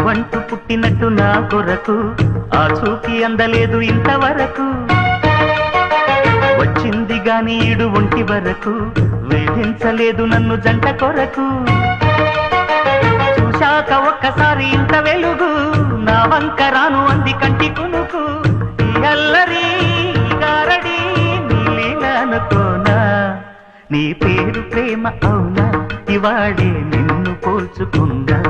నువ్వంటూ పుట్టినట్టు నా కొరకు ఆ చూకి అందలేదు ఇంతవరకు వచ్చింది గాని ఈడు ఒంటి వరకు వేధించలేదు నన్ను జంట కొరకు చూశాక ఒక్కసారి ఇంత వెలుగు నా వంక రాను అంది కంటి కునుకు ఈ అల్లరి గారడి నీలీలనుకోనా నీ పేరు ప్రేమ అవునా ఇవాళే నిన్ను పోల్చుకుందా